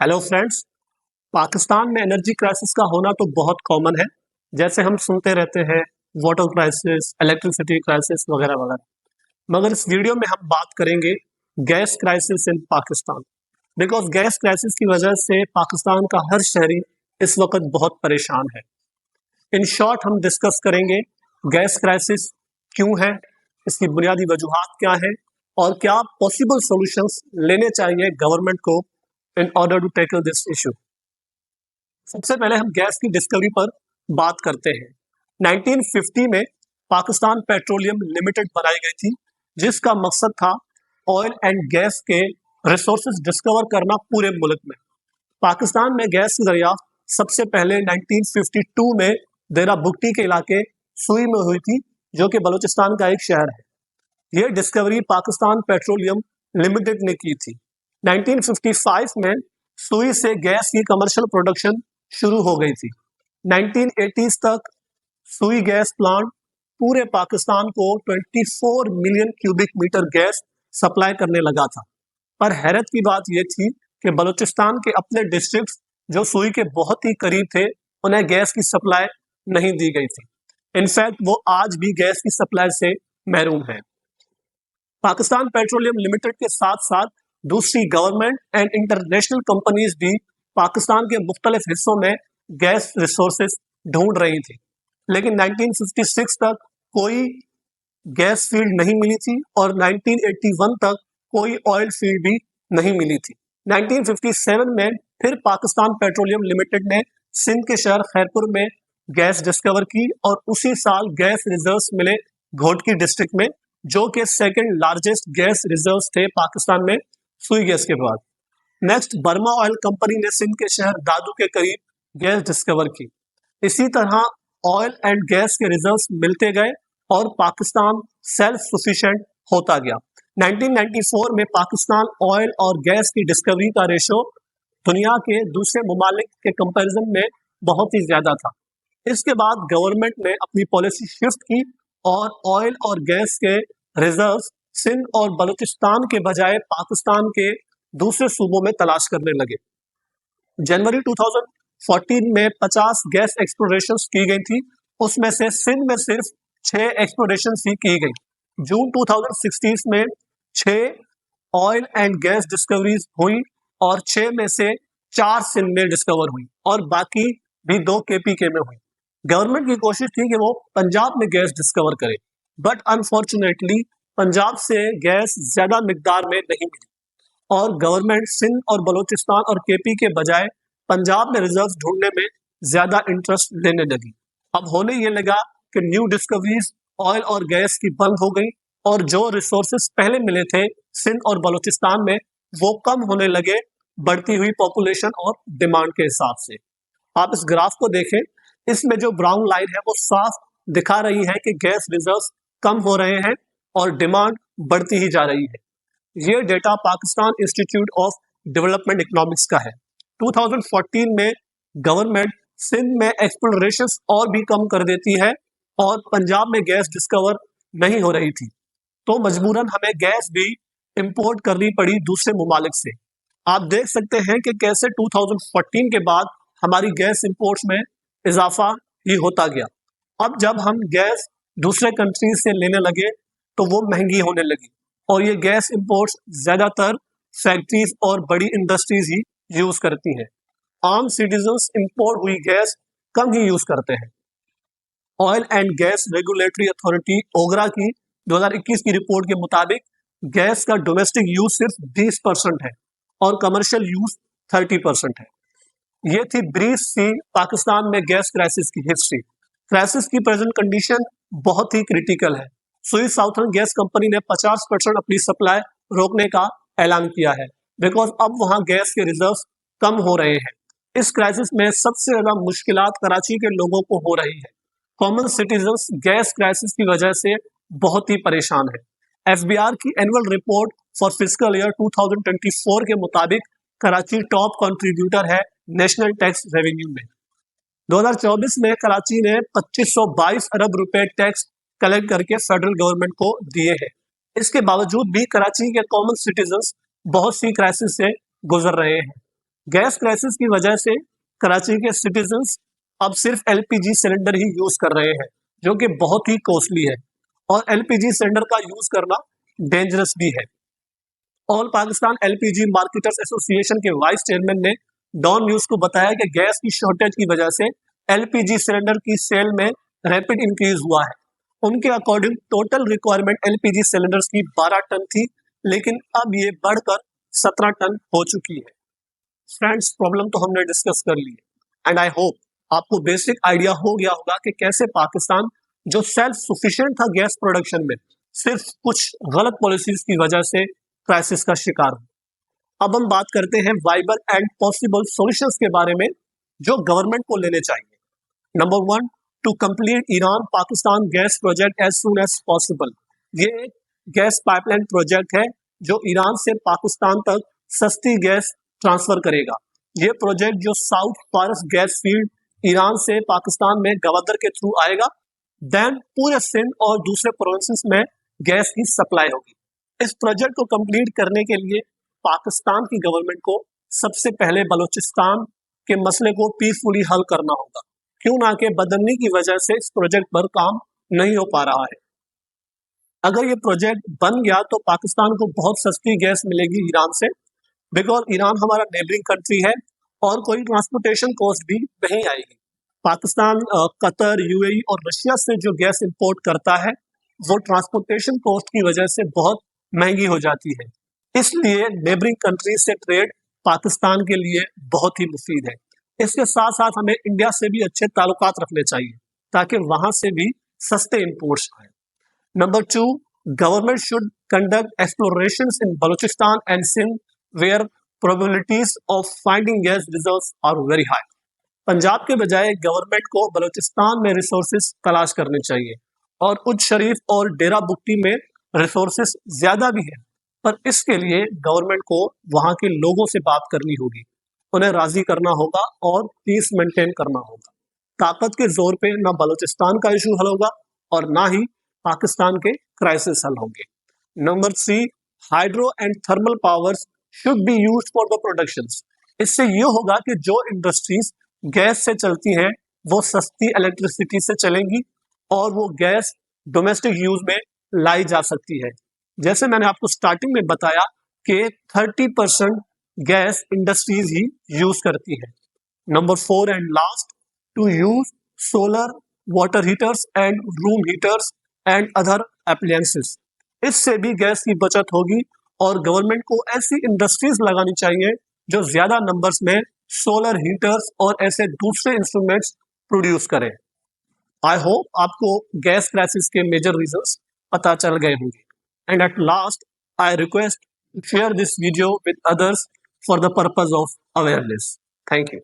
Hello friends. Pakistan में energy crisis का होना तो बहुत कॉमन है। जैसे हम सुनते रहते हैं वाटर क्राइसिस, इलेक्ट्रिसिटी क्राइसिस वगैरह वगैरह। मगर इस वीडियो में हम बात करेंगे gas crisis in Pakistan. Because gas crisis की वजह से पाकिस्तान का हर शहरी इस वक्त बहुत परेशान है। इन शॉर्ट हम डिस्कस करेंगे गैस क्राइसिस क्यों है, इसकी बुनियादी वजूहात क्या है और क्या पॉसिबल सॉल्यूशंस लेने चाहिए गवर्नमेंट को in order to tackle this issue. सबसे पहले हम गैस की डिस्कवरी पर बात करते हैं। 1950 में पाकिस्तान पेट्रोलियम लिमिटेड बनाई गई थी, जिसका मकसद था ऑयल एंड गैस के रिसोर्सेज डिस्कवर करना पूरे मुल्क में। पाकिस्तान में गैस की दरियाफ्त सबसे पहले 1952 में देरा बुगटी के इलाके सुई में हुई थी, जो कि बलूचिस्तान का एक शहर है। यह डिस्कवरी पाकिस्तान पेट्रोलियम लिमिटेड ने की थी। 1955 में सुई से गैस की कमर्शियल प्रोडक्शन शुरू हो गई थी। 1980s तक सुई गैस प्लांट पूरे पाकिस्तान को 24 million cubic metre gas supply करने लगा था। पर हैरत की बात यह थी कि बलूचिस्तान के अपने डिस्ट्रिक्ट जो सुई के बहुत ही करीब थे, उन्हें गैस की सप्लाई नहीं दी गई थी। इनफैक्ट वो आज भी गैस की सप्लाई से महरूम है। पाकिस्तान पेट्रोलियम लिमिटेड के साथ साथ दूसरी गवर्नमेंट एंड इंटरनेशनल कंपनीज भी पाकिस्तान के मुख्तलिफ हिस्सों में गैस रिसोर्सेज ढूंढ रही थी, लेकिन 1956 तक कोई गैस फील्ड नहीं मिली थी और 1981 तक कोई ऑयल फील्ड भी नहीं मिली थी। 1957 में फिर पाकिस्तान पेट्रोलियम लिमिटेड ने सिंध के शहर खैरपुर में गैस डिस्कवर की और उसी साल गैस रिजर्व्स मिले घोटकी डिस्ट्रिक्ट में, जो कि सेकंड लार्जेस्ट गैस रिजर्व्स थे पाकिस्तान में सुई गैस के बाद। नेक्स्ट बर्मा ऑयल कंपनी ने सिंध के शहर दादू के करीब गैस डिस्कवर की। इसी तरह ऑयल एंड गैस के रिजर्व्स मिलते गए और पाकिस्तान सेल्फ सफिशिएंट होता गया। 1994 में पाकिस्तान ऑयल और गैस की डिस्कवरी का रेशो दुनिया के दूसरे ममालिक के कंपैरिजन में बहुत ही ज्यादा था। इसके बाद गवर्नमेंट ने अपनी पॉलिसी शिफ्ट की और ऑयल और गैस के रिजर्व्स सिंध और बलूचिस्तान के बजाय पाकिस्तान के दूसरे सूबों में तलाश करने लगे। जनवरी 2014 में 50 गैस एक्सप्लोरेशन की गई थी, उसमें से सिंध में सिर्फ 6 एक्सप्लोरेशन ही की गई। जून 2016 में 6 ऑयल एंड गैस डिस्कवरीज हुई और 6 में से 4 सिंध में डिस्कवर हुई और बाकी भी 2 केपीके में हुई। गवर्नमेंट की कोशिश थी कि वो पंजाब में गैस डिस्कवर करे, बट अनफॉर्चुनेटली पंजाब से गैस ज्यादा मिकदार में नहीं मिली और गवर्नमेंट सिंध और बलूचिस्तान और केपी के बजाय पंजाब में रिजर्व्स ढूंढने में ज्यादा इंटरेस्ट लेने लगी। अब होने ये लगा कि न्यू डिस्कवरीज ऑयल और गैस की बंद हो गई और जो रिसोर्सेज पहले मिले थे सिंध और बलूचिस्तान में, वो कम होने लगे बढ़ती हुई पॉपुलेशन और डिमांड के हिसाब से। आप इस ग्राफ को देखें, इसमें जो ब्राउन लाइन है वो साफ दिखा रही है कि गैस रिजर्व्स कम हो रहे हैं और डिमांड बढ़ती ही जा रही है। ये data Pakistan institute of development economics का है। 2014 में गवर्नमेंट सिंध में एक्सप्लोरेशन और भी कम कर देती है और पंजाब में गैस डिस्कवर नहीं हो रही थी, तो मजबूरन हमें गैस भी इंपोर्ट करनी पड़ी दूसरे ममालिक से। आप देख सकते हैं कि कैसे 2014 के बाद हमारी गैस इंपोर्ट्स में इजाफा ही होता गया। अब जब हम गैस दूसरे कंट्रीज से लेने लगे तो वो महंगी होने लगी और ये गैस इंपोर्ट्स ज्यादातर फैक्ट्रीज और बड़ी इंडस्ट्रीज ही यूज करती हैं। आम सिटीजन्स इंपोर्ट हुई गैस कम ही यूज करते हैं। Oil and gas regulatory authority OGRA की 2021 की रिपोर्ट के मुताबिक गैस का डोमेस्टिक यूज सिर्फ 20% है और कमर्शियल यूज 30% है। ये थी ब्रीफ सी पाकिस्तान में गैस क्राइसिस की हिस्ट्री। क्राइसिस की प्रेजेंट कंडीशन बहुत ही क्रिटिकल है। सुई साउथर्न गैस कंपनी ने 50% अपनी सप्लाई रोकने का ऐलान किया है, बिकॉज अब वहां गैस के रिजर्व्स कम हो रहे हैं। इस क्राइसिस में सबसे ज्यादा मुश्किलात कराची के लोगों को हो रही है। कॉमन सिटीजन्स गैस क्राइसिस की वजह से बहुत ही परेशान है। एफबीआर की annual report for fiscal year 2024 के मुताबिक कराची टॉप कंट्रीब्यूटर है नेशनल टैक्स रेवेन्यू में। 2024 में कराची ने 2522 अरब रुपए टैक्स कलेक्ट करके फेडरल गवर्नमेंट को दिए हैं। इसके बावजूद भी कराची के कॉमन सिटीजन्स बहुत सी क्राइसिस से गुजर रहे हैं। गैस क्राइसिस की वजह से कराची के सिटीजन्स अब सिर्फ एलपीजी सिलेंडर ही यूज कर रहे हैं, जो कि बहुत ही कॉस्टली है और एलपीजी सिलेंडर का यूज करना डेंजरस भी है। All Pakistan LPG marketers association के वाइस चेयरमैन ने डॉन न्यूज को बताया कि गैस की शॉर्टेज की वजह से एलपीजी सिलेंडर की सेल में रैपिड इंक्रीज हुआ है। उनके according total requirement LPG cylinders की 12 टन थी, लेकिन अब ये बढ़कर 17 टन हो चुकी है। फ्रेंड्स, प्रॉब्लम तो हमने डिस्कस कर ली है एंड आई होप आपको बेसिक आइडिया हो गया होगा कि कैसे पाकिस्तान, जो सेल्फ सफिशिएंट था गैस प्रोडक्शन में, सिर्फ कुछ गलत पॉलिसीज की वजह से क्राइसिस का शिकार हो। अब हम बात करते हैं वाइबल एंड पॉसिबल सॉल्यूशंस के बारे में जो गवर्नमेंट को लेने चाहिए। Number 1, to complete Iran Pakistan gas project as soon as possible. ये एक गैस पाइपलाइन प्रोजेक्ट है जो ईरान से पाकिस्तान तक सस्ती गैस ट्रांसफर करेगा। ये प्रोजेक्ट जो साउथ फारस गैस फील्ड ईरान से पाकिस्तान में गवादर के थ्रू आएगा, देन पूरे सिंध और दूसरे प्रोविंसेस में गैस की सप्लाई होगी। इस प्रोजेक्ट को कंप्लीट करने के लिए पाकिस्तान की गवर्नमेंट को सबसे पहले बलूचिस्तान के मसले को पीसफुली हल करना होगा, क्यों ना कि बदलने की वजह से इस प्रोजेक्ट पर काम नहीं हो पा रहा है। अगर ये प्रोजेक्ट बन गया तो पाकिस्तान को बहुत सस्ती गैस मिलेगी ईरान से, बिकॉज ईरान हमारा नेबरिंग कंट्री है और कोई ट्रांसपोर्टेशन कॉस्ट भी नहीं आएगी। पाकिस्तान कतर, यूएई और रशिया से जो गैस इंपोर्ट करता है वो ट्रांसपोर्टेशन कॉस्ट की वजह से बहुत महंगी हो जाती है। इसलिए नेबरिंग कंट्री से ट्रेड पाकिस्तान के लिए बहुत ही मुफीद है। इसके साथ साथ हमें इंडिया से भी अच्छे ताल्लुकात रखने चाहिए ताकि वहां से भी सस्ते इंपोर्ट्स आए। Number 2, government should conduct explorations in Balochistan and Sindh where probabilities of finding gas reserves are very high. Punjab के बजाय गवर्नमेंट को बलूचिस्तान में रिसोर्सेज तलाश करने चाहिए और उच्च शरीफ और डेरा बुक्टी में रिसोर्सेज ज्यादा भी है, पर इसके लिए गवर्नमेंट को वहां के लोगों से बात करनी होगी, उन्हें राजी करना होगा और पीस मेंटेन करना होगा। ताकत के जोर पे ना बलूचिस्तान का इशू हल होगा और ना ही पाकिस्तान के क्राइसिस हल होंगे। Number 3, hydro and thermal powers should be used for the productions. इससे ये होगा कि जो इंडस्ट्रीज गैस से चलती हैं वो सस्ती इलेक्ट्रिसिटी से चलेंगी और वो गैस डोमेस्टिक यूज में लाई जा सकती है। जैसे मैंने आपको स्टार्टिंग में बताया कि 30% गैस इंडस्ट्रीज ही यूज करती है। Number 4 and last, to use solar water heaters and room heaters and other appliances. इससे भी गैस की बचत होगी और गवर्नमेंट को ऐसी इंडस्ट्रीज लगानी चाहिए जो ज्यादा नंबर्स में सोलर हीटर्स और ऐसे दूसरे इंस्ट्रूमेंट्स प्रोड्यूस करें। आई होप आपको गैस क्राइसिस के मेजर रीजंस पता चल गए होंगे। And at last, I request to share this video with others for the purpose of awareness. Thank you.